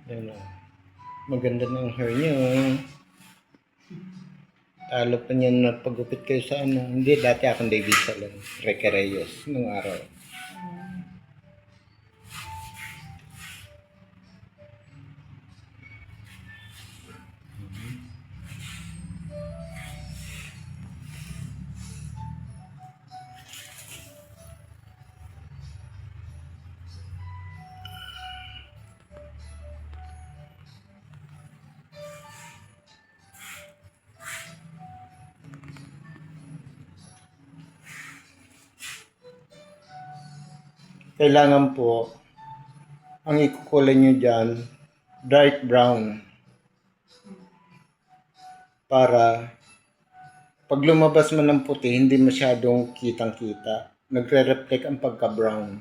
Yan o. Maganda ng hair niyo. Talo pa niyan na pagupit kayo sa ano. Hindi, dati akong David Salon. Reke Reyes nung araw. Kailangan po, ang ikukulay nyo dyan, dark brown. Para pag lumabas man ng puti, hindi masyadong kitang-kita. Nagre-reflect ang pagka-brown.